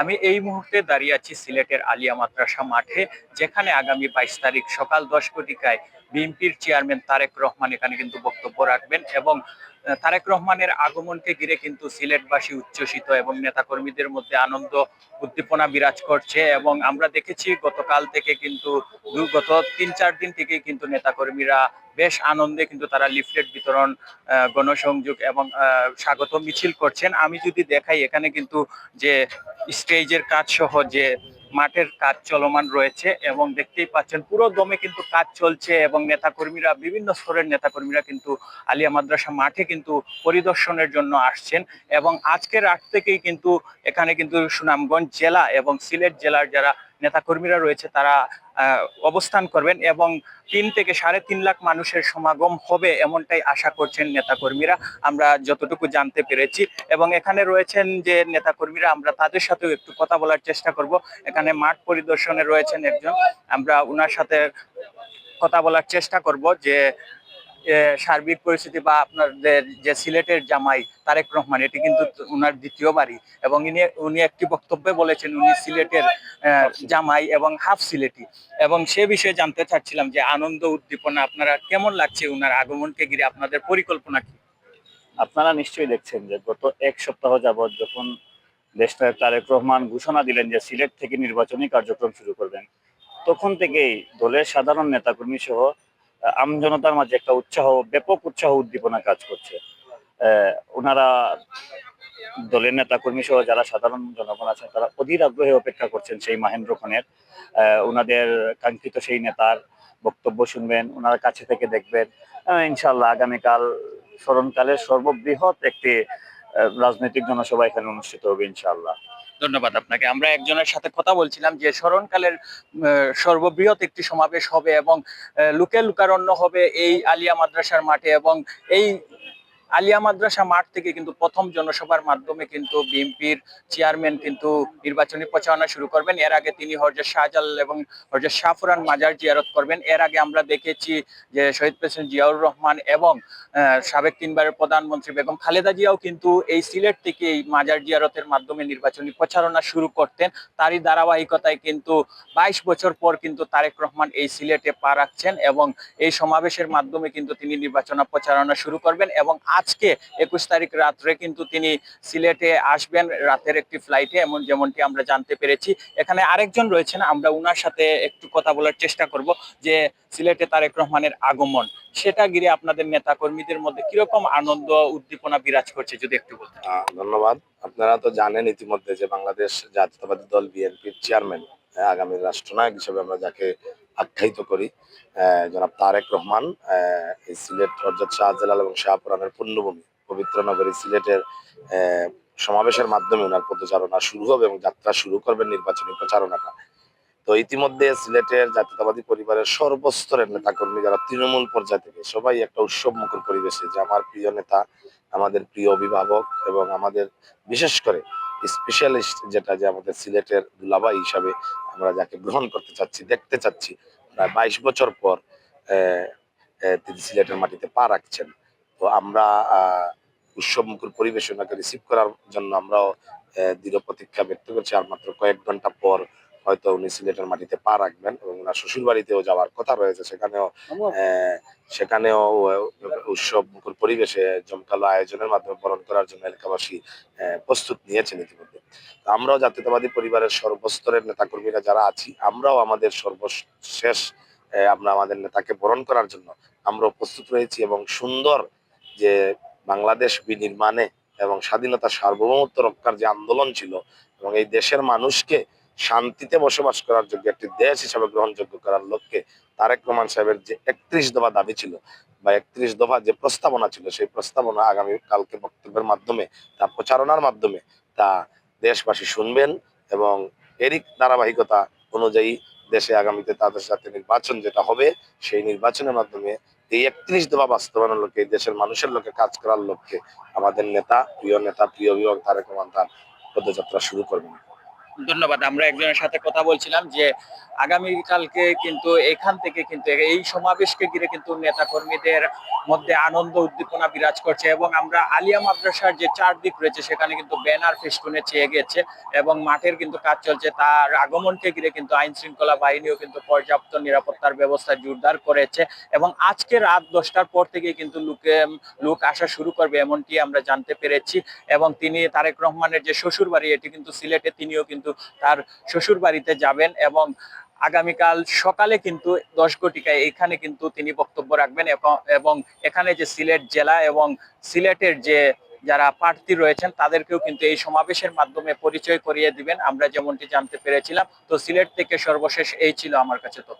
আমি এই মুহূর্তে দাঁড়িয়ে আছি সিলেটের আলিয়া মাদ্রাসা মাঠে, যেখানে আগামী 22 তারিখ সকাল 10 ঘটিকায় বিএনপির চেয়ারম্যান তারেক রহমান এখানে কিন্তু বক্তব্য রাখবেন। এবং তারেক রহমানের আগমনকে ঘিরে কিন্তু সিলেটবাসী উচ্ছ্বসিত এবং নেতাকর্মীদের মধ্যে আনন্দ উদ্দীপনা বিরাজ করছে। এবং আমরা দেখেছি গতকাল থেকে কিন্তু গত 3-4 দিন থেকে কিন্তু নেতাকর্মীরা বেশ আনন্দে কিন্তু তারা লিফলেট বিতরণ, গণসংযোগ এবং স্বাগত মিছিল করছেন। আমি যদি দেখাই, এখানে কিন্তু যে স্টেজের কাজ সহ যে মাঠের কাজ চলমান রয়েছে এবং দেখতেই পাচ্ছেন পুরো দমে কিন্তু কাজ চলছে। এবং নেতাকর্মীরা, বিভিন্ন স্তরের নেতাকর্মীরা কিন্তু আলিয়া মাদ্রাসা মাঠে কিন্তু পরিদর্শনের জন্য আসছেন। এবং আজকে রাত থেকেই কিন্তু এখানে কিন্তু সুনামগঞ্জ জেলা এবং সিলেট জেলার যারা নেতাকর্মীরা রয়েছে তারা অবস্থান করবেন এবং 3 থেকে 3.5 লাখ মানুষের সমাগম হবে এমনটাই আশা করছেন নেতাকর্মীরা, আমরা যতটুকু জানতে পেরেছি। এবং এখানে রয়েছেন যে নেতাকর্মীরা, আমরা তাদের সাথেও একটু কথা বলার চেষ্টা করব। এখানে মাঠ পরিদর্শনে রয়েছেন একজন, আমরা ওনার সাথে কথা বলার চেষ্টা করব যে সার্বিক পরিস্থিতি বা আপনাদের যে সিলেটের জামাই তারেক রহমান, এটি কিন্তু উনার দ্বিতীয় বাড়ি। এবং উনি একটি বক্তব্যে বলেছেন উনি সিলেটের জামাই এবং হাফ সিলেটি। এবং সে বিষয়ে জানতে চাচ্ছিলাম যে আনন্দ উদ্দীপনা আপনারা কেমন লাগছে উনার আগমনকে ঘিরে, আপনাদের পরিকল্পনা কি? আপনারা নিশ্চয়ই দেখছেন যে গত এক সপ্তাহ যাবৎ যখন দেশনায়ক তারেক রহমান ঘোষণা দিলেন যে সিলেট থেকে নির্বাচনী কার্যক্রম শুরু করবেন, তখন থেকেই দলের সাধারণ নেতাকর্মী সহ আমজনতার মাঝে একটা উৎসাহ, ব্যাপক উৎসাহ উদ্দীপনা কাজ করছে। ওনারা, দলের নেতাকর্মী সহ যারা সাধারণ জনগণ আছেন, তারা অধীর আগ্রহে অপেক্ষা করছেন সেই মাহেন্দ্র খানের, ওনাদের কাঙ্ক্ষিত সেই নেতার বক্তব্য শুনবেন, ওনার কাছে থেকে দেখবেন। ইনশাল্লাহ আগামীকাল স্মরণকালের সর্ববৃহৎ একটি রাজনৈতিক জনসভা এখানে অনুষ্ঠিত হবে ইনশাআল্লাহ। ধন্যবাদ আপনাকে। আমরা একজনের সাথে কথা বলছিলাম যে স্মরণকালের সর্ববৃহৎ একটি সমাবেশ হবে এবং লোকে লোকারণ্য হবে এই আলিয়া মাদ্রাসার মাঠে। এবং এই আলিয়া মাদ্রাসা মাঠ থেকে কিন্তু প্রথম জনসভার মাধ্যমে কিন্তু বিএনপির চেয়ারম্যান কিন্তু নির্বাচনী প্রচারণা শুরু করবেন। এর আগে তিনি হযরত শাহজালাল এবং হযরত শাহপুরান মাজার জিয়ারত করবেন। এর আগে আমরা দেখেছি যে শহীদ প্রেসিডেন্ট জিয়াউর রহমান এবং সাবেক 3বারের প্রধানমন্ত্রী বেগম খালেদা জিয়াও কিন্তু এই সিলেট থেকে এই মাজার জিয়ারতের মাধ্যমে নির্বাচনী প্রচারণা শুরু করতেন। তারই ধারাবাহিকতায় কিন্তু 22 বছর পর কিন্তু তারেক রহমান এই সিলেটে পা রাখছেন এবং এই সমাবেশের মাধ্যমে কিন্তু তিনি নির্বাচনী প্রচারণা শুরু করবেন। এবং আজকে 21 তারিখ রাত্রে কিন্তু তিনি সিলেটে আসবেন রাতের একটি ফ্লাইটে, যেমনটি আমরা জানতে পেরেছি। এখানে আরেকজন রয়েছেন, আমরা উনার সাথে একটু কথা বলার চেষ্টা করব যে সিলেটে তারেক রহমানের আগমন, সেটা ঘিরে আপনাদের নেতা কর্মীদের মধ্যে কিরকম আনন্দ উদ্দীপনা বিরাজ করছে, যদি একটু বলতেন। ধন্যবাদ। আপনারা তো জানেন ইতিমধ্যে যে বাংলাদেশ জাতীয়তাবাদী দল বিএনপির চেয়ারম্যান, আগামী রাষ্ট্রনায়ক হিসেবে আমরা যাকে আখ্যায়িত করি, জনাব তারেক রহমান, এই সিলেট হযরত শাহজালাল এবং শাহপুরানের পুণ্যভূমি পবিত্র নগরী সিলেটের সমাবেশের মাধ্যমে ওনার পদচারণা শুরু হবে এবং যাত্রা শুরু করবেন নির্বাচনী প্রচারণাটা। তো ইতিমধ্যে সিলেটের জাতীয়তাবাদী পরিবারের সর্বস্তরের নেতাকর্মী যারা তৃণমূল পর্যায় থেকে সবাই একটা উৎসব মুখর পরিবেশে, যে আমার প্রিয় নেতা, আমাদের প্রিয় অভিভাবক এবং আমাদের বিশেষ করে স্পেশালিস্ট, যেটা যে আমাদের সিলেটের দুলাভাই হিসাবে আমরা যাকে গ্রহণ করতে চাচ্ছি, দেখতে চাচ্ছি, প্রায় 22 বছর পর তিনি সিলেটের মাটিতে পা রাখছেন। তো আমরা উৎসব মুখর পরিবেশে ওনাকে রিসিভ করার জন্য আমরাও দৃঢ় প্রতীক্ষা ব্যক্ত করছি। আর মাত্র কয়েক ঘন্টা পর হয়তো উনি সিলেটের মাটিতে পা রাখবেন এবং ওনার শ্বশুর বাড়িতেও যাওয়ার কথা রয়েছে। সেখানেও উৎসব মুখর পরিবেশে জমকালো আয়োজনের মাধ্যমে বরণ করার জন্য এলাকাবাসী প্রস্তুত নিয়েছেন ইতিমধ্যে। আমরাও জাতীয়তাবাদী পরিবারের সর্বস্তরের নেতাকর্মীরা যারা আছি, আমরাও আমাদের সর্বশেষ আমরা আমাদের নেতাকে বরণ করার জন্য আমরাও প্রস্তুত রয়েছি। এবং সুন্দর যে বাংলাদেশ বিনির্মাণে এবং স্বাধীনতা সার্বভৌমত্ব রক্ষার যে আন্দোলন ছিল এবং এই দেশের মানুষকে শান্তিতে বসবাস করার যোগ্য একটি দেশ হিসাবে গ্রহণযোগ্য করার লক্ষ্যে তারেক রহমান সাহেবের যে 31 দফা দাবি ছিল বা 31 দফা যে প্রস্তাবনা ছিল, সেই প্রস্তাবনা আগামী কালকে বক্তব্যের মাধ্যমে, তা প্রচারণার মাধ্যমে তা দেশবাসী শুনবেন। এবং এরই ধারাবাহিকতা অনুযায়ী দেশে আগামীতে তাদের সাথে নির্বাচন যেটা হবে, সেই নির্বাচনের মাধ্যমে এই 31 দফা বাস্তবায়নের লক্ষ্যে, দেশের মানুষের লক্ষ্যে কাজ করার লক্ষ্যে আমাদের নেতা, প্রিয় অভিভাবক তারেক রহমান তার পদযাত্রা শুরু করবেন। ধন্যবাদ। আমরা একজনের সাথে কথা বলছিলাম যে আগামীকালকে কিন্তু এখান থেকে কিন্তু এই সমাবেশকে ঘিরে কিন্তু নেতা কর্মীদের মধ্যে আনন্দ উদ্দীপনা বিরাজ করছে এবং আমরা আলিয়া মাদ্রাসার যে চারদিক রয়েছে সেখানে কিন্তু ব্যানার ফেস্টুনে ছেয়ে গেছে এবং মাঠের কিন্তু কাজ চলছে। তার আগমনকে ঘিরে কিন্তু আইন শৃঙ্খলা বাহিনীও কিন্তু পর্যাপ্ত নিরাপত্তার ব্যবস্থা জোরদার করেছে এবং আজকে রাত 10টার পর থেকে কিন্তু লোক আসা শুরু করবে এমনটি আমরা জানতে পেরেছি। এবং তিনি তারেক রহমানের যে শ্বশুর বাড়ি এটি কিন্তু সিলেটে, তিনিও কিন্তু তার শ্বশুর বাড়িতে যাবেন এবং আগামীকাল সকালে কিন্তু 10 ঘটিকায় এখানে কিন্তু তিনি বক্তব্য রাখবেন এবং এখানে যে সিলেট জেলা এবং সিলেটের যে যারা প্রার্থী রয়েছেন তাদেরকেও কিন্তু এই সমাবেশের মাধ্যমে পরিচয় করিয়ে দিবেন, আমরা যেমনটি জানতে পেরেছিলাম। তো সিলেট থেকে সর্বশেষ এই ছিল আমার কাছে তথ্য।